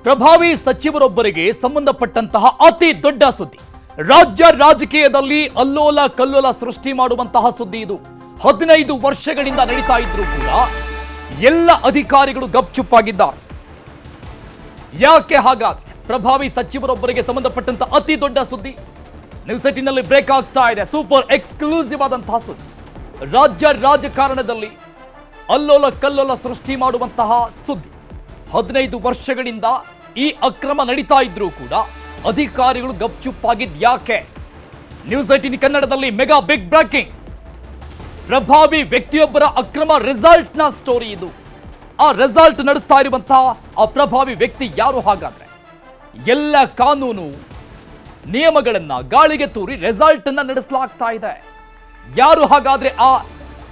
ಪ್ರಭಾವಿ ಸಚಿವರೊಬ್ಬರಿಗೆ ಸಂಬಂಧಪಟ್ಟಂತಹ ಅತಿ ದೊಡ್ಡ ಸುದ್ದಿ. ರಾಜ್ಯ ರಾಜಕೀಯದಲ್ಲಿ ಅಲ್ಲೋಲ ಕಲ್ಲೋಲ ಸೃಷ್ಟಿ ಮಾಡುವಂತಹ ಸುದ್ದಿ ಇದು. 15 ವರ್ಷಗಳಿಂದ ನಡೀತಾ ಇದ್ರು ಕೂಡ ಎಲ್ಲ ಅಧಿಕಾರಿಗಳು ಗಪ್ಚುಪ್ಪಾಗಿದ್ದಾರೆ. ಯಾಕೆ ಹಾಗಾದ್ರೆ? ಪ್ರಭಾವಿ ಸಚಿವರೊಬ್ಬರಿಗೆ ಸಂಬಂಧಪಟ್ಟಂತಹ ಅತಿ ದೊಡ್ಡ ಸುದ್ದಿ ನ್ಯೂಸ್ 18ನಲ್ಲಿ ಬ್ರೇಕ್ ಆಗ್ತಾ ಇದೆ. ಸೂಪರ್ ಎಕ್ಸ್ಕ್ಲೂಸಿವ್ ಆದಂತಹ ಸುದ್ದಿ. ರಾಜ್ಯ ರಾಜಕಾರಣದಲ್ಲಿ ಅಲ್ಲೋಲ ಕಲ್ಲೋಲ ಸೃಷ್ಟಿ ಮಾಡುವಂತಹ ಸುದ್ದಿ. 15 ವರ್ಷಗಳಿಂದ ಈ ಅಕ್ರಮ ನಡೀತಾ ಇದ್ರೂ ಕೂಡ ಅಧಿಕಾರಿಗಳು ಗಪ್ಚುಪ್ಪಾಗಿದ್ ಯಾಕೆ? ನ್ಯೂಸ್ 18 ಕನ್ನಡದಲ್ಲಿ ಮೆಗಾ ಬಿಗ್ ಬ್ರೇಕಿಂಗ್. ಪ್ರಭಾವಿ ವ್ಯಕ್ತಿಯೊಬ್ಬರ ಅಕ್ರಮ ರಿಸಲ್ಟ್ ನ ಸ್ಟೋರಿ ಇದು. ಆ ರಿಸಲ್ಟ್ ನಡೆಸ್ತಾ ಇರುವಂತಹ ಆ ಪ್ರಭಾವಿ ವ್ಯಕ್ತಿ ಯಾರು ಹಾಗಾದ್ರೆ? ಎಲ್ಲ ಕಾನೂನು ನಿಯಮಗಳನ್ನ ಗಾಳಿಗೆ ತೂರಿ ರಿಸಲ್ಟ್ ಅನ್ನ ನಡೆಸಲಾಗ್ತಾ ಇದೆ. ಯಾರು ಹಾಗಾದ್ರೆ ಆ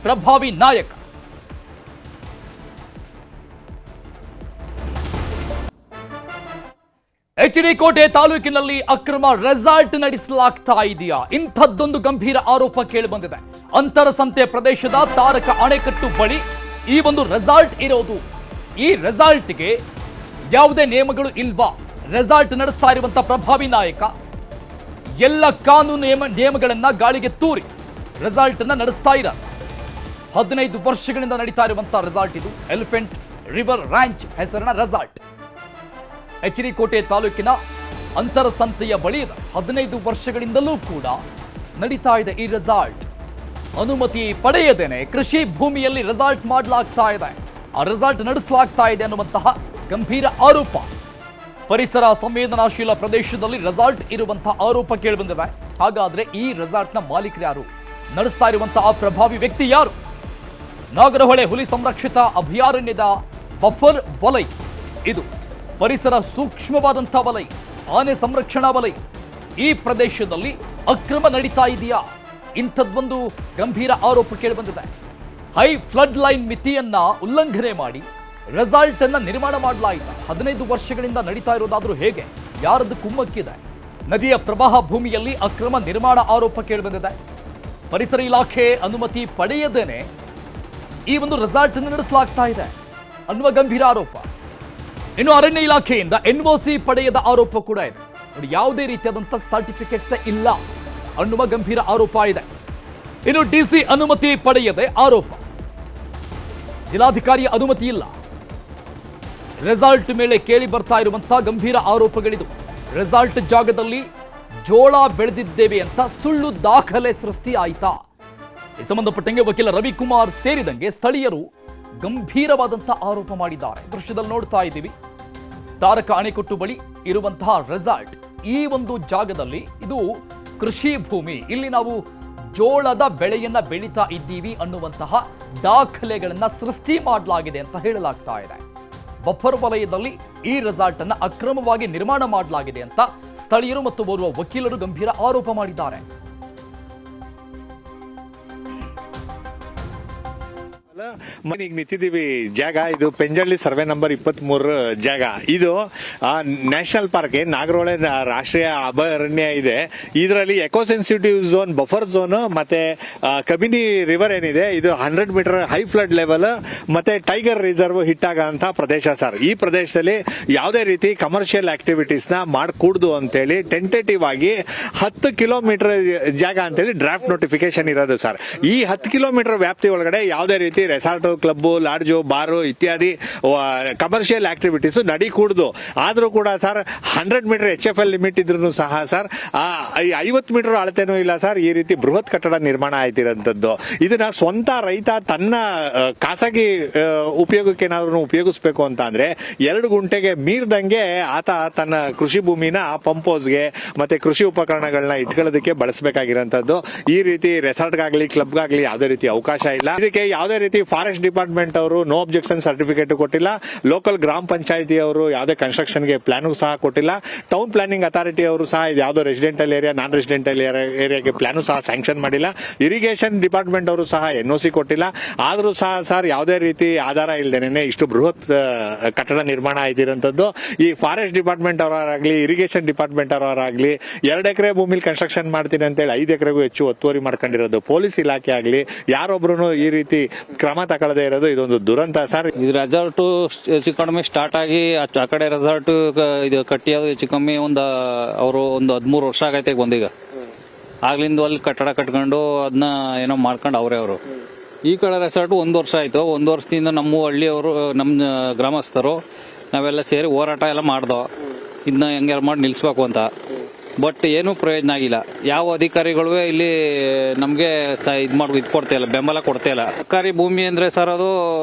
ಪ್ರಭಾವಿ ನಾಯಕ? ಎಚ್ಡಿ ಕೋಟೆ ತಾಲೂಕಿನಲ್ಲಿ ಅಕ್ರಮ ರೆಸಾರ್ಟ್ ನಡೆಸಲಾಗ್ತಾ ಇದೆಯಾ? ಇಂಥದ್ದೊಂದು ಗಂಭೀರ ಆರೋಪ ಕೇಳಿಬಂದಿದೆ. ಅಂತರಸಂತೆ ಪ್ರದೇಶದ ತಾರಕ ಅಣೆಕಟ್ಟು ಬಳಿ ಈ ಒಂದು ರೆಸಾರ್ಟ್ ಇರೋದು. ಈ ರೆಸಾರ್ಟ್ಗೆ ಯಾವುದೇ ನಿಯಮಗಳು ಇಲ್ವಾ? ರೆಸಾರ್ಟ್ ನಡೆಸ್ತಾ ಇರುವಂತಹ ಪ್ರಭಾವಿ ನಾಯಕ ಎಲ್ಲ ಕಾನೂನು ನಿಯಮಗಳನ್ನ ಗಾಳಿಗೆ ತೂರಿ ರೆಸಾರ್ಟ್ ಅನ್ನ ನಡೆಸ್ತಾ ಇರ. 15 ವರ್ಷಗಳಿಂದ ನಡೀತಾ ಇರುವಂತಹ ರೆಸಾರ್ಟ್ ಇದು. ಎಲಿಫೆಂಟ್ ರಿವರ್ ರ್ಯಾಂಚ್ ಹೆಸರಿನ ರೆಸಾರ್ಟ್ ಎಚ್ಡಿ ಕೋಟೆ ತಾಲೂಕಿನ ಅಂತರಸಂತೆಯ ಬಳಿ ಇದೆ. 15 ವರ್ಷಗಳಿಂದಲೂ ಕೂಡ ನಡೀತಾ ಇದೆ ಈ ರೆಸಾರ್ಟ್. ಅನುಮತಿ ಪಡೆಯದೇನೆ ಕೃಷಿ ಭೂಮಿಯಲ್ಲಿ ರೆಸಾರ್ಟ್ ಮಾಡಲಾಗ್ತಾ ಇದೆ. ಆ ರೆಸಾರ್ಟ್ ನಡೆಸಲಾಗ್ತಾ ಇದೆ ಅನ್ನುವಂತಹ ಗಂಭೀರ ಆರೋಪ. ಪರಿಸರ ಸಂವೇದನಾಶೀಲ ಪ್ರದೇಶದಲ್ಲಿ ರೆಸಾರ್ಟ್ ಇರುವಂತಹ ಆರೋಪ ಕೇಳಿಬಂದಿದೆ. ಹಾಗಾದ್ರೆ ಈ ರೆಸಾರ್ಟ್ನ ಮಾಲೀಕರು ಯಾರು? ನಡೆಸ್ತಾ ಇರುವಂತಹ ಪ್ರಭಾವಿ ವ್ಯಕ್ತಿ ಯಾರು? ನಾಗರಹೊಳೆ ಹುಲಿ ಸಂರಕ್ಷಿತ ಅಭಯಾರಣ್ಯದ ಬಫರ್ ವಲಯ ಇದು. ಪರಿಸರ ಸೂಕ್ಷ್ಮವಾದಂತಹ ವಲಯ, ಆನೆ ಸಂರಕ್ಷಣಾ ವಲಯ. ಈ ಪ್ರದೇಶದಲ್ಲಿ ಅಕ್ರಮ ನಡೀತಾ ಇದೆಯಾ? ಇಂಥದ್ದೊಂದು ಗಂಭೀರ ಆರೋಪ ಕೇಳಿಬಂದಿದೆ. ಹೈ ಫ್ಲಡ್ ಲೈನ್ ಮಿತಿಯನ್ನ ಉಲ್ಲಂಘನೆ ಮಾಡಿ ರೆಸಾರ್ಟ್ ಅನ್ನ ನಿರ್ಮಾಣ ಮಾಡಲಾಯಿತು. 15 ವರ್ಷಗಳಿಂದ ನಡೀತಾ ಇರೋದಾದ್ರೂ ಹೇಗೆ? ಯಾರದ್ದು ಕುಮ್ಮಕ್ಕಿದೆ? ನದಿಯ ಪ್ರವಾಹ ಭೂಮಿಯಲ್ಲಿ ಅಕ್ರಮ ನಿರ್ಮಾಣ ಆರೋಪ ಕೇಳಿಬಂದಿದೆ. ಪರಿಸರ ಇಲಾಖೆ ಅನುಮತಿ ಪಡೆಯದೇನೆ ಈ ಒಂದು ರೆಸಾರ್ಟ್ ಅನ್ನು ನಡೆಸಲಾಗ್ತಾ ಇದೆ ಅನ್ನುವ ಗಂಭೀರ ಆರೋಪ. ಇನ್ನು ಅರಣ್ಯ ಇಲಾಖೆಯಿಂದ NOC ಪಡೆಯದ ಆರೋಪ ಕೂಡ ಇದೆ. ನೋಡಿ, ಯಾವುದೇ ರೀತಿಯಾದಂತಹ ಸರ್ಟಿಫಿಕೇಟ್ಸ್ ಇಲ್ಲ ಅನ್ನುವ ಗಂಭೀರ ಆರೋಪ ಇದೆ. ಇನ್ನು DC ಅನುಮತಿ ಪಡೆಯದೆ ಆರೋಪ. ಜಿಲ್ಲಾಧಿಕಾರಿಯ ಅನುಮತಿ ಇಲ್ಲ. ರೆಸಾರ್ಟ್ ಮೇಲೆ ಕೇಳಿ ಬರ್ತಾ ಇರುವಂತಹ ಗಂಭೀರ ಆರೋಪಗಳಿದು. ರೆಸಾರ್ಟ್ ಜಾಗದಲ್ಲಿ ಜೋಳ ಬೆಳೆದಿದ್ದೇವೆ ಅಂತ ಸುಳ್ಳು ದಾಖಲೆ ಸೃಷ್ಟಿ ಆಯ್ತಾ? ಈ ಸಂಬಂಧಪಟ್ಟಂಗೆ ವಕೀಲ ರವಿಕುಮಾರ್ ಸೇರಿದಂಗೆ ಸ್ಥಳೀಯರು ಗಂಭೀರವಾದಂತಹ ಆರೋಪ ಮಾಡಿದ್ದಾರೆ. ದೃಶ್ಯದಲ್ಲಿ ನೋಡ್ತಾ ಇದ್ದೀವಿ, ತಾರಕ ಅಣೆಕಟ್ಟು ಬಳಿ ಇರುವಂತಹ ರೆಸಾರ್ಟ್. ಈ ಒಂದು ಜಾಗದಲ್ಲಿ ಇದು ಕೃಷಿ ಭೂಮಿ, ಇಲ್ಲಿ ನಾವು ಜೋಳದ ಬೆಳೆಯನ್ನ ಬೆಳೀತಾ ಇದ್ದೀವಿ ಅನ್ನುವಂತಹ ದಾಖಲೆಗಳನ್ನ ಸೃಷ್ಟಿ ಮಾಡಲಾಗಿದೆ ಅಂತ ಹೇಳಲಾಗ್ತಾ ಇದೆ. ಬಫರ್ ವಲಯದಲ್ಲಿ ಈ ರೆಸಾರ್ಟ್ ಅನ್ನ ಅಕ್ರಮವಾಗಿ ನಿರ್ಮಾಣ ಮಾಡಲಾಗಿದೆ ಅಂತ ಸ್ಥಳೀಯರು ಮತ್ತು ಓರ್ವ ವಕೀಲರು ಗಂಭೀರ ಆರೋಪ ಮಾಡಿದ್ದಾರೆ. ಈಗ ನಿಂತಿದ್ದೀವಿ ಜಾಗ, ಇದು ಪೆಂಜಳ್ಳಿ ಸರ್ವೆ ನಂಬರ್ 23 ಜಾಗ. ಇದು ನ್ಯಾಷನಲ್ ಪಾರ್ಕ್, ನಾಗರಹೊಳೆ ರಾಷ್ಟ್ರೀಯ ಅಭಯಾರಣ್ಯ ಇದೆ. ಇದರಲ್ಲಿ eco sensitive zone, buffer zone ಮತ್ತೆ ಕಬಿನಿ ರಿವರ್ ಏನಿದೆ, ಇದು 100 ಮೀಟರ್ ಹೈ ಫ್ಲಡ್ ಲೆವೆಲ್ ಮತ್ತೆ ಟೈಗರ್ ರಿಸರ್ವ್ ಹಿಟ್ ಆಗಂತ ಪ್ರದೇಶ ಸರ್. ಈ ಪ್ರದೇಶದಲ್ಲಿ ಯಾವುದೇ ರೀತಿ ಕಮರ್ಷಿಯಲ್ ಆಕ್ಟಿವಿಟೀಸ್ ನ ಮಾಡಕೂಡದು ಅಂತೇಳಿ ಟೆಂಟೇಟಿವ್ ಆಗಿ 10 ಕಿಲೋಮೀಟರ್ ಜಾಗ ಅಂತೇಳಿ ಡ್ರಾಫ್ಟ್ ನೋಟಿಫಿಕೇಶನ್ ಇರೋದು ಸರ್. ಈ 10 ಕಿಲೋಮೀಟರ್ ವ್ಯಾಪ್ತಿ ಒಳಗಡೆ ಯಾವುದೇ ರೀತಿ ರೆಸಾರ್ಟ್, ಕ್ಲಬ್, ಲಾಡ್ಜು, ಬಾರು ಇತ್ಯಾದಿ ಕಮರ್ಷಿಯಲ್ ಆಕ್ಟಿವಿಟೀಸ್ ನಡೀಕೂಡದು. ಆದ್ರೂ ಕೂಡ ಸರ್ 100 ಮೀಟರ್ HFL ಲಿಮಿಟ್ ಇದ್ರೂ ಸಹ ಸರ್ 50 ಮೀಟರ್ ಅಳತೆನೂ ಇಲ್ಲ ಸರ್. ಈ ರೀತಿ ಬೃಹತ್ ಕಟ್ಟಡ ನಿರ್ಮಾಣ ಆಯ್ತಿರೋಂಥದ್ದು. ಇದನ್ನ ಸ್ವಂತ ರೈತ ತನ್ನ ಖಾಸಗಿ ಉಪಯೋಗಕ್ಕೆ ಏನಾದ್ರು ಉಪಯೋಗಿಸ್ಬೇಕು ಅಂತ ಅಂದ್ರೆ 2 ಗುಂಟೆಗೆ ಮೀರ್ದಂಗೆ ಆತ ತನ್ನ ಕೃಷಿ ಭೂಮಿನ ಪಂಪ್ ಹೌಸ್ಗೆ ಮತ್ತೆ ಕೃಷಿ ಉಪಕರಣಗಳನ್ನ ಇಟ್ಕೊಳ್ಳೋದಕ್ಕೆ ಬಳಸಬೇಕಾಗಿರೋಂಥದ್ದು. ಈ ರೀತಿ ರೆಸಾರ್ಟ್ಗಾಗ್ಲಿ ಕ್ಲಬ್ಗಾಗ್ಲಿ ಯಾವುದೇ ರೀತಿ ಅವಕಾಶ ಇಲ್ಲ. ಇದಕ್ಕೆ ಯಾವುದೇ ರೀತಿ ಫಾರೆಸ್ಟ್ ಡಿಪಾರ್ಟ್ಮೆಂಟ್ ಅವರು ನೋ ಅಬ್ಜೆಕ್ಷನ್ ಸರ್ಟಿಫಿಕೇಟ್ ಕೊಟ್ಟಿಲ್ಲ. ಲೋಕಲ್ ಗ್ರಾಮ ಪಂಚಾಯತಿ ಅವರು ಯಾವುದೇ ಕನ್ಸ್ಟ್ರಕ್ಷನ್ಗೆ ಪ್ಲಾನ್ ಸಹ ಕೊಟ್ಟಿಲ್ಲ. ಟೌನ್ ಪ್ಲಾನಿಂಗ್ ಅಥಾರಿಟಿ ಅವರು ಸಹ ಇದು ಯಾವುದೋ ರೆಸಿಡೆಂಟಲ್ ಏರಿಯಾ, ನಾನ್ ರೆಸಿಡೆಂಟಲ್ ಏರಿಯಾಗೆ ಪ್ಲಾನು ಸಹ ಸ್ಯಾಂಕ್ಷನ್ ಮಾಡಿಲ್ಲ. ಇರಿಗೇಷನ್ ಡಿಪಾರ್ಟ್ಮೆಂಟ್ ಅವರು ಸಹ NOC ಕೊಟ್ಟಿಲ್ಲ. ಆದ್ರೂ ಸಹ ಸರ್ ಯಾವುದೇ ರೀತಿ ಆಧಾರ ಇಲ್ಲದೇನೆ ಇಷ್ಟು ಬೃಹತ್ ಕಟ್ಟಡ ನಿರ್ಮಾಣ ಆಯ್ತಿರೋಂಥದ್ದು. ಈ ಫಾರೆಸ್ಟ್ ಡಿಪಾರ್ಟ್ಮೆಂಟ್ ಅವರಾಗ್ಲಿ, ಇರಿಗೇಷನ್ ಡಿಪಾರ್ಟ್ಮೆಂಟ್ ಅವರಾಗ್ಲಿ 2 ಎಕರೆ ಭೂಮಿಲಿ ಕನ್ಸ್ಟ್ರಕ್ಷನ್ ಮಾಡ್ತೀನಿ ಅಂತೇಳಿ 5 ಎಕರೆಗೂ ಹೆಚ್ಚು ಒತ್ತುವರಿ ಮಾಡ್ಕೊಂಡಿರೋದು. ಪೊಲೀಸ್ ಇಲಾಖೆ ಆಗ್ಲಿ ಯಾರೊಬ್ರು ಈ ರೀತಿ ಕ್ರಮ ತಗೊಳ್ಳದೇ ಇರೋದು ಇದೊಂದು ದುರಂತ ಸರ್. ಇದು ರೆಸಾರ್ಟು ಹೆಚ್ಚು ಕಡಿಮೆ ಸ್ಟಾರ್ಟ್ ಆಗಿ ಆ ಕಡೆ ರೆಸಾರ್ಟ್ ಇದು ಕಟ್ಟಿಯೋದು ಹೆಚ್ಚು ಕಮ್ಮಿ ಅವರು ಒಂದು 13 ವರ್ಷ ಆಗೈತೆ ಬಂದೀಗ. ಆಗ್ಲಿಂದ ಅಲ್ಲಿ ಕಟ್ಟಡ ಕಟ್ಕೊಂಡು ಅದನ್ನ ಏನೋ ಮಾಡ್ಕೊಂಡು ಅವರು ಈ ಕಡೆ ರೆಸಾರ್ಟ್ 1 ವರ್ಷ ಆಯ್ತು. 1 ವರ್ಷದಿಂದ ನಮ್ಮ ಹಳ್ಳಿಯವರು, ನಮ್ಮ ಗ್ರಾಮಸ್ಥರು ನಾವೆಲ್ಲ ಸೇರಿ ಹೋರಾಟ ಎಲ್ಲ ಮಾಡ್ದೋ ಇದನ್ನ ಹೆಂಗೆಲ್ಲ ಮಾಡಿ ನಿಲ್ಲಿಸ್ಬೇಕು ಅಂತ. ಬಟ್ ಏನೂ ಪ್ರಯೋಜನ ಆಗಿಲ್ಲ. ಯಾವ ಅಧಿಕಾರಿಗಳು ಇಲ್ಲಿ ನಮಗೆ ಇದು ಕೊಡ್ತಾ ಇಲ್ಲ, ಬೆಂಬಲ ಕೊಡ್ತಾ ಇಲ್ಲ. ಸರ್ಕಾರಿ ಭೂಮಿ ಅಂದ್ರೆ ಸರ್ ಅದು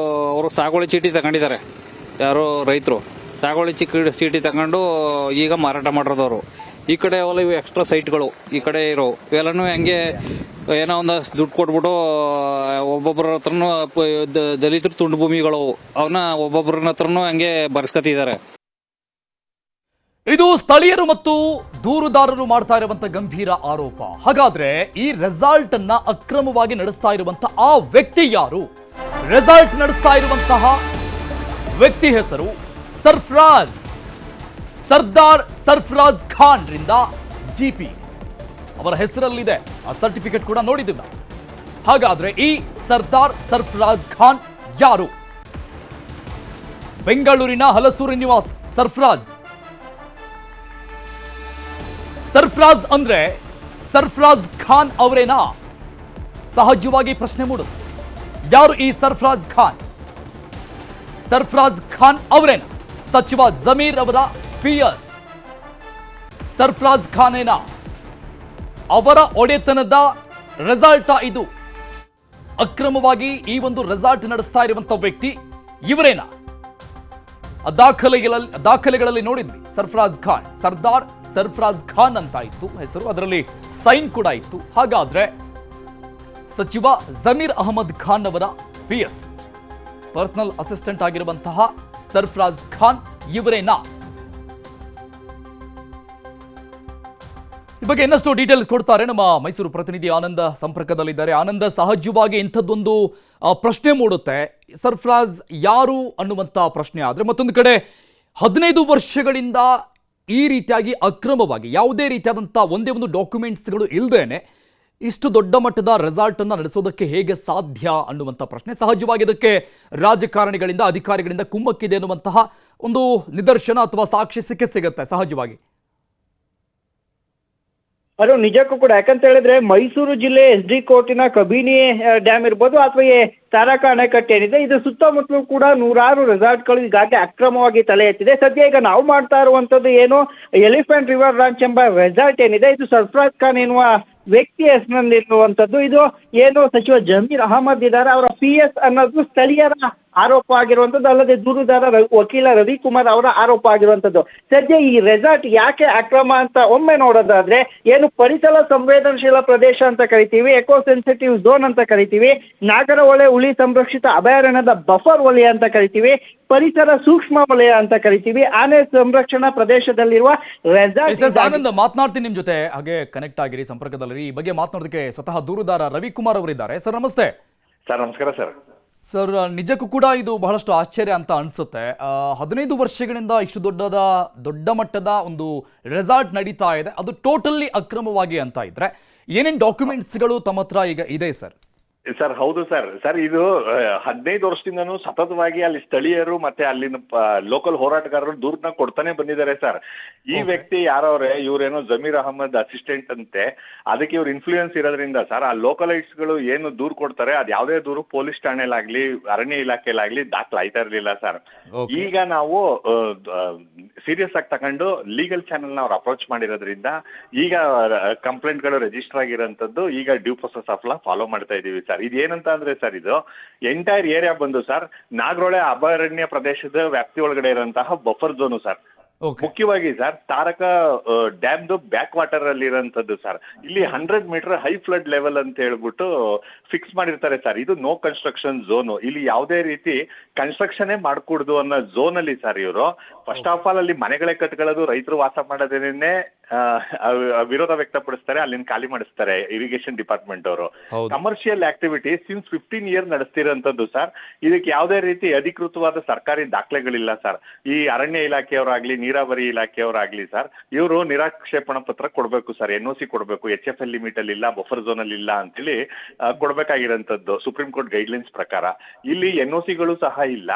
ಅವರು ಸಾಗುವಳಿ ಚೀಟಿ ತಗೊಂಡಿದ್ದಾರೆ. ಯಾರೋ ರೈತರು ಸಾಗುವಳಿ ಚೀಟಿ ತಗೊಂಡು ಈಗ ಮಾರಾಟ ಮಾಡಿರೋದವರು. ಈ ಕಡೆ ಅವೆಲ್ಲ ಇವು ಎಕ್ಸ್ಟ್ರಾ ಸೈಟ್ಗಳು ಈ ಕಡೆ ಇರೋ ಇವೆಲ್ಲನೂ ಹೆಂಗೆ ಏನೋ ಒಂದಷ್ಟು ದುಡ್ಡು ಕೊಟ್ಬಿಟ್ಟು ಒಬ್ಬೊಬ್ಬರ ಹತ್ರನೂ ದಲಿತರ ತುಂಡು ಭೂಮಿಗಳು ಅವನ್ನ ಒಬ್ಬೊಬ್ಬರ ಹತ್ರನೂ ಹಂಗೆ ಬರ್ಸ್ಕೊತಿದ್ದಾರೆ. ಇದು ಸ್ಥಳೀಯರು ಮತ್ತು ದೂರುದಾರರು ಮಾಡ್ತಾ ಇರುವಂತ ಗಂಭೀರ ಆರೋಪ. ಹಾಗಾದ್ರೆ ಈ ರೆಸಾರ್ಟ್ ಅನ್ನ ಅಕ್ರಮವಾಗಿ ನಡೆಸ್ತಾ ಇರುವಂತಹ ಆ ವ್ಯಕ್ತಿ ಯಾರು? ರೆಸಾರ್ಟ್ ನಡೆಸ್ತಾ ಇರುವಂತಹ ವ್ಯಕ್ತಿ ಹೆಸರು ಸರ್ಫರಾಜ್, ಸರ್ದಾರ್ ಸರ್ಫರಾಜ್ ಖಾನ್ ರಿಂದ ಜಿಪಿ ಅವರ ಹೆಸರಲ್ಲಿದೆ. ಆ ಸರ್ಟಿಫಿಕೇಟ್ ಕೂಡ ನೋಡಿದ್ದೀವಿ ನಾವು. ಹಾಗಾದ್ರೆ ಈ ಸರ್ದಾರ್ ಸರ್ಫರಾಜ್ ಖಾನ್ ಯಾರು? ಬೆಂಗಳೂರಿನ ಹಲಸೂರು ನಿವಾಸಿ ಸರ್ಫರಾಜ್ ಅಂದ್ರೆ ಸರ್ಫರಾಜ್ ಖಾನ್ ಅವರೇನಾ? ಸಹಜವಾಗಿ ಪ್ರಶ್ನೆ ಮೂಡುತ್ತೆ. ಯಾರು ಈ ಸರ್ಫರಾಜ್ ಖಾನ್? ಸರ್ಫರಾಜ್ ಖಾನ್ ಅವರೇನಾ? ಸಚಿವ ಜಮೀರ್ ಅವರ PS ಸರ್ಫರಾಜ್ ಖಾನೇನಾ? ಅವರ ಒಡೆತನದ ರೆಸಾರ್ಟ್ ಇದು? ಅಕ್ರಮವಾಗಿ ಈ ಒಂದು ರೆಸಾರ್ಟ್ ನಡೆಸ್ತಾ ಇರುವಂತ ವ್ಯಕ್ತಿ ಇವರೇನಾ? ದಾಖಲೆಗಳಲ್ಲಿ ನೋಡಿದ್ವಿ. ಸರ್ಫರಾಜ್ ಖಾನ್, ಸರ್ದಾರ್ ಸರ್ಫರಾಜ್ ಖಾನ್ ಅಂತ ಇತ್ತು ಹೆಸರು, ಅದರಲ್ಲಿ ಸೈನ್ ಕೂಡ ಇತ್ತು. ಹಾಗಾದ್ರೆ ಸಚಿವ ಜಮೀರ್ ಅಹಮದ್ ಖಾನ್ ಅವರ PS ಪರ್ಸನಲ್ ಅಸಿಸ್ಟೆಂಟ್ ಆಗಿರುವಂತಹ ಸರ್ಫರಾಜ್ ಖಾನ್ ಇವರೇನಾ? ಈ ಬಗ್ಗೆ ಇನ್ನಷ್ಟು ಡೀಟೇಲ್ಸ್ ಕೊಡ್ತಾರೆ ನಮ್ಮ ಮೈಸೂರು ಪ್ರತಿನಿಧಿ ಆನಂದ ಸಂಪರ್ಕದಲ್ಲಿದ್ದಾರೆ. ಆನಂದ, ಸಹಜವಾಗಿ ಇಂಥದ್ದೊಂದು ಪ್ರಶ್ನೆ ಮೂಡುತ್ತೆ, ಸರ್ಫರಾಜ್ ಯಾರು ಅನ್ನುವಂಥ ಪ್ರಶ್ನೆ. ಆದರೆ ಮತ್ತೊಂದು ಕಡೆ 15 ವರ್ಷಗಳಿಂದ ಈ ರೀತಿಯಾಗಿ ಅಕ್ರಮವಾಗಿ ಯಾವುದೇ ರೀತಿಯಾದಂಥ ಒಂದೇ ಒಂದು ಡಾಕ್ಯುಮೆಂಟ್ಸ್ಗಳು ಇಲ್ಲದೇನೆ ಇಷ್ಟು ದೊಡ್ಡ ಮಟ್ಟದ ರೆಸಾರ್ಟ್ ಅನ್ನು ನಡೆಸೋದಕ್ಕೆ ಹೇಗೆ ಸಾಧ್ಯ ಅನ್ನುವಂಥ ಪ್ರಶ್ನೆ. ಸಹಜವಾಗಿ ಇದಕ್ಕೆ ರಾಜಕಾರಣಿಗಳಿಂದ, ಅಧಿಕಾರಿಗಳಿಂದ ಕುಮ್ಮಕ್ಕಿದೆ ಅನ್ನುವಂತಹ ಒಂದು ನಿದರ್ಶನ ಅಥವಾ ಸಾಕ್ಷಿ ಸಿಗುತ್ತೆ ಸಹಜವಾಗಿ. ಅದು ನಿಜಕ್ಕೂ ಕೂಡ. ಯಾಕಂತ ಹೇಳಿದ್ರೆ ಮೈಸೂರು ಜಿಲ್ಲೆ SD ಕೋರ್ಟಿನ ಕಬಿನಿ ಡ್ಯಾಮ್ ಇರ್ಬೋದು ಅಥವಾ ಈ ತಾರಕ ಅಣೆಕಟ್ಟೆ ಏನಿದೆ, ಇದು ಸುತ್ತಮುತ್ತಲೂ ಕೂಡ ನೂರಾರು ರೆಸಾರ್ಟ್ಗಳು ಈಗಾಗಲೇ ಅಕ್ರಮವಾಗಿ ತಲೆ ಎತ್ತಿದೆ. ಸದ್ಯ ಈಗ ನಾವು ಮಾಡ್ತಾ ಇರುವಂತದ್ದು ಏನು, ಎಲಿಫೆಂಟ್ ರಿವರ್ ರಾಂಚ್ ಎಂಬ ರೆಸಾರ್ಟ್ ಏನಿದೆ, ಇದು ಸರ್ಫರಾಜ್ ಖಾನ್ ಎನ್ನುವ ವ್ಯಕ್ತಿ ಹೆಸರಿನಲ್ಲಿರುವಂತದ್ದು. ಇದು ಏನು ಸಚಿವ ಜಮೀರ್ ಅಹಮದ್ ಇದ್ದಾರೆ, ಅವರ PS ಅನ್ನೋದು ಸ್ಥಳೀಯರ ಆರೋಪ ಆಗಿರುವಂತದ್ದು, ಅಲ್ಲದೆ ದೂರುದಾರ ವಕೀಲ ರವಿಕುಮಾರ್ ಅವರ ಆರೋಪ ಆಗಿರುವಂತದ್ದು. ಸದ್ಯ ಈ ರೆಸಾರ್ಟ್ ಯಾಕೆ ಅಕ್ರಮ ಅಂತ ಒಮ್ಮೆ ನೋಡೋದಾದ್ರೆ, ಏನು ಪರಿಸರ ಸಂವೇದನಶೀಲ ಪ್ರದೇಶ ಅಂತ ಕರಿತೀವಿ, ಎಕೋ ಸೆನ್ಸಿಟಿವ್ ಝೋನ್ ಅಂತ ಕರಿತೀವಿ, ನಾಗರಹೊಳೆ ಹುಲಿ ಸಂರಕ್ಷಿತ ಅಭಯಾರಣ್ಯದ ಬಫರ್ ವಲಯ ಅಂತ ಕರಿತೀವಿ, ಪರಿಸರ ಸೂಕ್ಷ್ಮ ವಲಯ ಅಂತ ಕರಿತೀವಿ, ಆನೆ ಸಂರಕ್ಷಣಾ ಪ್ರದೇಶದಲ್ಲಿರುವ ರೆಸಾರ್ಟ್. ಆನಂದ್, ಮಾತನಾಡ್ತೀನಿ ನಿಮ್ ಜೊತೆ, ಹಾಗೆ ಕನೆಕ್ಟ್ ಆಗಿರಿ, ಸಂಪರ್ಕದಲ್ಲಿ. ಈ ಬಗ್ಗೆ ಮಾತನಾಡೋದಕ್ಕೆ ಸ್ವತಃ ದೂರುದಾರ ರವಿಕುಮಾರ್ ಅವರಿದ್ದಾರೆ. ಸರ್ ನಮಸ್ತೆ. ಸರ್ ನಮಸ್ಕಾರ ಸರ್. ಸರ್, ನಿಜಕ್ಕೂ ಕೂಡ ಇದು ಬಹಳಷ್ಟು ಆಶ್ಚರ್ಯ ಅಂತ ಅನ್ಸುತ್ತೆ. 15 ವರ್ಷಗಳಿಂದ ಇಷ್ಟು ದೊಡ್ಡ ಮಟ್ಟದ ಒಂದು ರೆಸಾರ್ಟ್ ನಡೀತಾ ಇದೆ, ಅದು ಟೋಟಲಿ ಅಕ್ರಮವಾಗಿ ಅಂತ ಇದ್ರೆ ಏನೇನ್ ಡಾಕ್ಯುಮೆಂಟ್ಸ್ಗಳು ತಮ್ಮ ಹತ್ರ ಈಗ ಇದೆ ಸರ್? ಸರ್ ಹೌದು ಸರ್ ಇದು 15 ವರ್ಷದಿಂದನೂ ಸತತವಾಗಿ ಅಲ್ಲಿ ಸ್ಥಳೀಯರು ಮತ್ತೆ ಅಲ್ಲಿನ ಲೋಕಲ್ ಹೋರಾಟಗಾರರು ದೂರನ್ನ ಕೊಡ್ತಾನೆ ಬಂದಿದ್ದಾರೆ ಸರ್. ಈ ವ್ಯಕ್ತಿ ಯಾರವ್ರೆ, ಇವ್ರೇನೋ ಜಮೀರ್ ಅಹಮದ್ ಅಸಿಸ್ಟೆಂಟ್ ಅಂತೆ. ಅದಕ್ಕೆ ಇವ್ರ ಇನ್ಫ್ಲೂಯೆನ್ಸ್ ಇರೋದ್ರಿಂದ ಸರ್ ಆ ಲೋಕಲೈಟ್ಸ್ ಗಳು ಏನು ದೂರ್ ಕೊಡ್ತಾರೆ, ಅದ್ ಯಾವ್ದೇ ದೂರು ಪೊಲೀಸ್ ಠಾಣೆಲಾಗ್ಲಿ ಅರಣ್ಯ ಇಲಾಖೆಲಾಗ್ಲಿ ದಾಖಲಾಯ್ತಾ ಇರ್ಲಿಲ್ಲ ಸರ್. ಈಗ ನಾವು ಸೀರಿಯಸ್ ಆಗಿ ತಗೊಂಡು ಲೀಗಲ್ ಚಾನೆಲ್ ನ ಅವ್ರು ಅಪ್ರೋಚ್ ಮಾಡಿರೋದ್ರಿಂದ ಈಗ ಕಂಪ್ಲೇಂಟ್ ಗಳು ರಿಜಿಸ್ಟರ್ ಆಗಿರೋಂಥದ್ದು ಈಗ due process of law follow ಮಾಡ್ತಾ ಇದೀವಿ ಸರ್. ಇದೇನಂತ ಅಂದ್ರೆ ಸರ್, ಇದು ಎಂಟೈರ್ ಏರಿಯಾ ಬಂದು ಸರ್ ನಾಗರಹೊಳೆ ಅಭಯಾರಣ್ಯ ಪ್ರದೇಶದ ವ್ಯಾಪ್ತಿ ಒಳಗಡೆ ಇರುವಂತಹ ಬಫರ್ ಝೋನು ಸರ್. ಮುಖ್ಯವಾಗಿ ಸರ್ ತಾರಕ ಡ್ಯಾಮ್ದು ಬ್ಯಾಕ್ ವಾಟರ್ ಅಲ್ಲಿ ಇರೋಂಥದ್ದು ಸರ್. ಇಲ್ಲಿ 100 ಮೀಟರ್ ಹೈ ಫ್ಲಡ್ ಲೆವೆಲ್ ಅಂತ ಹೇಳ್ಬಿಟ್ಟು ಫಿಕ್ಸ್ ಮಾಡಿರ್ತಾರೆ ಸರ್. ಇದು ನೋ ಕನ್ಸ್ಟ್ರಕ್ಷನ್ ಝೋನು, ಇಲ್ಲಿ ಯಾವುದೇ ರೀತಿ ಕನ್ಸ್ಟ್ರಕ್ಷನ್ ಮಾಡ್ಕೂಡ್ದು ಅನ್ನೋ ಝೋನ್ ಅಲ್ಲಿ ಸರ್ ಇವರು ಫಸ್ಟ್ ಆಫ್ ಆಲ್ ಅಲ್ಲಿ ಮನೆಗಳೇ ಕಟ್ಕೊಳ್ಳೋದು, ರೈತರು ವಾಸ ಮಾಡೋದೇನೆ ವಿರೋಧ ವ್ಯಕ್ತಪಡಿಸ್ತಾರೆ, ಅಲ್ಲಿಂದ ಖಾಲಿ ಮಾಡಿಸ್ತಾರೆ ಇರಿಗೇಷನ್ ಡಿಪಾರ್ಟ್ಮೆಂಟ್ ಅವರು. ಹೌದು. ಕಮರ್ಷಿಯಲ್ ಆಕ್ಟಿವಿಟಿ ಸಿನ್ಸ್ 15 ಇಯರ್ ನಡೆಸ್ತಿರೋಂಥದ್ದು ಸರ್. ಇದಕ್ಕೆ ಯಾವುದೇ ರೀತಿ ಅಧಿಕೃತವಾದ ಸರ್ಕಾರಿ ದಾಖಲೆಗಳಿಲ್ಲ ಸರ್. ಈ ಅರಣ್ಯ ಇಲಾಖೆಯವರಾಗ್ಲಿ ನೀರಾವರಿ ಇಲಾಖೆಯವರಾಗ್ಲಿ ಸರ್, ಇವರು ನಿರಾಕ್ಷೇಪಣಾ ಪತ್ರ ಕೊಡ್ಬೇಕು ಸರ್, NOC ಕೊಡ್ಬೇಕು, HFL ಲಿಮಿಟ್ ಅಲ್ಲಿ ಇಲ್ಲ, ಬಫರ್ ಝೋನ್ ಅಲ್ಲಿ ಇಲ್ಲ ಅಂತೇಳಿ ಕೊಡ್ಬೇಕಾಗಿರೋಂಥದ್ದು ಸುಪ್ರೀಂ ಕೋರ್ಟ್ ಗೈಡ್ಲೈನ್ಸ್ ಪ್ರಕಾರ. ಇಲ್ಲಿ NOCಗಳು ಸಹ ಇಲ್ಲ.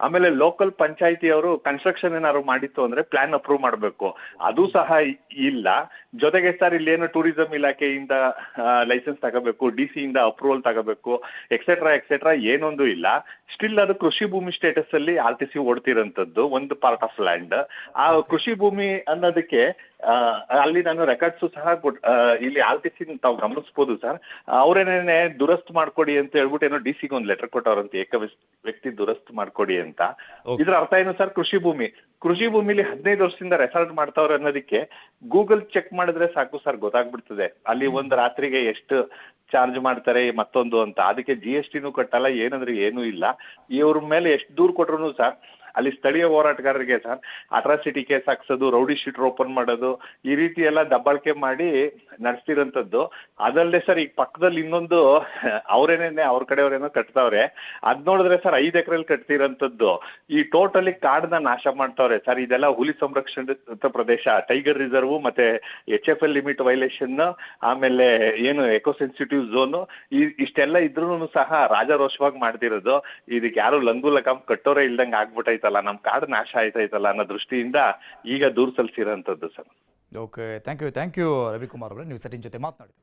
ಆಮೇಲೆ ಲೋಕಲ್ ಪಂಚಾಯತಿ ಅವರು ಕನ್ಸ್ಟ್ರಕ್ಷನ್ ಏನಾದ್ರು ಮಾಡಿತ್ತು ಅಂದ್ರೆ ಪ್ಲಾನ್ ಅಪ್ರೂವ್ ಮಾಡಬೇಕು, ಅದು ಸಹ ಇಲ್ಲ. ಜೊತೆಗೆ ಸರ್ ಇಲ್ಲಿ ಏನು ಟೂರಿಸಂ ಇಲಾಖೆಯಿಂದ ಲೈಸೆನ್ಸ್ ತಗೋಬೇಕು, DC ಇಂದ ಅಪ್ರೂವಲ್ ತಗೋಬೇಕು, ಎಕ್ಸೆಟ್ರಾ ಏನೊಂದು ಇಲ್ಲ. ಸ್ಟಿಲ್ ಅದು ಕೃಷಿ ಭೂಮಿ ಸ್ಟೇಟಸ್ ಅಲ್ಲಿ RTC ಓಡ್ತಿರೋಂಥದ್ದು ಒಂದು ಪಾರ್ಟ್ ಆಫ್ ಲ್ಯಾಂಡ್. ಆ ಕೃಷಿ ಭೂಮಿ ಅನ್ನೋದಕ್ಕೆ ಅಲ್ಲಿ ನಾನು ರೆಕಾರ್ಡ್ಸ್ ಸಹ ಇಲ್ಲಿ RTC ತಾವು ಗಮನಿಸಬಹುದು ಸರ್. ಅವ್ರೇನೇನೆ ದುರಸ್ತ್ ಮಾಡ್ಕೊಡಿ ಅಂತ ಹೇಳ್ಬಿಟ್ಟು ಏನೋ DC ಒಂದು ಲೆಟರ್ ಕೊಟ್ಟವ್ರಂತೆ, ವ್ಯಕ್ತಿ ದುರಸ್ತ್ ಮಾಡ್ಕೊಡಿ ಅಂತ. ಇದ್ರ ಅರ್ಥ ಏನು ಸರ್? ಕೃಷಿ ಭೂಮಿಲಿ 15 ವರ್ಷದಿಂದ ರೆಸಾರ್ಟ್ ಮಾಡ್ತಾವ್ರೆ ಅನ್ನೋದಕ್ಕೆ ಗೂಗಲ್ ಚೆಕ್ ಮಾಡಿದ್ರೆ ಸಾಕು ಸರ್, ಗೊತ್ತಾಗ್ಬಿಡ್ತದೆ ಅಲ್ಲಿ ಒಂದು ರಾತ್ರಿಗೆ ಎಷ್ಟು ಚಾರ್ಜ್ ಮಾಡ್ತಾರೆ ಮತ್ತೊಂದು ಅಂತ. ಅದಕ್ಕೆ GSTನೂ ಕಟ್ಟಲ್ಲ, ಏನಂದ್ರೆ ಏನೂ ಇಲ್ಲ. ಇವ್ರ ಮೇಲೆ ಎಷ್ಟು ದೂರು ಕೊಟ್ರು ಸರ್ ಅಲ್ಲಿ ಸ್ಥಳೀಯ ಹೋರಾಟಗಾರರಿಗೆ ಸರ್ ಅಟ್ರಾಸಿಟಿ ಕೇಸ್ ಹಾಕ್ಸೋದು, ರೌಡಿ ಶೀಟರ್ ಓಪನ್ ಮಾಡೋದು, ಈ ರೀತಿ ಎಲ್ಲ ದಬ್ಬಾಳಿಕೆ ಮಾಡಿ ನಡೆಸ್ತಿರೋಂಥದ್ದು. ಅದಲ್ಲದೆ ಸರ್ ಈಗ ಪಕ್ಕದಲ್ಲಿ ಇನ್ನೊಂದು ಅವ್ರೇನೇನೆ ಅವ್ರ ಕಡೆಯವ್ರೇನೋ ಕಟ್ತಾವ್ರೆ, ಅದ್ ನೋಡಿದ್ರೆ ಸರ್ 5 ಎಕರೆಲಿ ಕಟ್ತಿರೋಂಥದ್ದು. ಈ ಟೋಟಲಿ ಕಾಡನ್ನ ನಾಶ ಮಾಡ್ತಾವ್ರೆ ಸರ್. ಇದೆಲ್ಲ ಹುಲಿ ಸಂರಕ್ಷಿತ ಪ್ರದೇಶ, ಟೈಗರ್ ರಿಸರ್ವ್ ಮತ್ತೆ HFL ಲಿಮಿಟ್ ವೈಲೇಷನ್, ಆಮೇಲೆ ಏನು ಎಕೋ ಸೆನ್ಸಿಟಿವ್ ಝೋನ್, ಇಷ್ಟೆಲ್ಲ ಇದ್ರೂ ಸಹ ರಾಜಾರೋಷವಾಗಿ ಮಾಡ್ತಿರೋದು. ಇದಕ್ಕೆ ಯಾರು ಲಂಗು ಲಗಾಮ್ ಕಟ್ಟೋರೇ ಇಲ್ದಂಗೆ ಆಗ್ಬಿಟ್ಟೈತಲ್ಲ, ನಮ್ ಕಾಡು ನಾಶ ಆಯ್ತೈತಲ್ಲ ಅನ್ನೋ ದೃಷ್ಟಿಯಿಂದ ಈಗ ದೂರು ಸಲ್ಲಿಸಿರೋಂಥದ್ದು sir. Okay, thank you Ravikumar ಅವರೇ, ನೀವು ಸೆಟಿನ್ ಜೊತೆ ಮಾತನಾಡಿದ್ರಿ.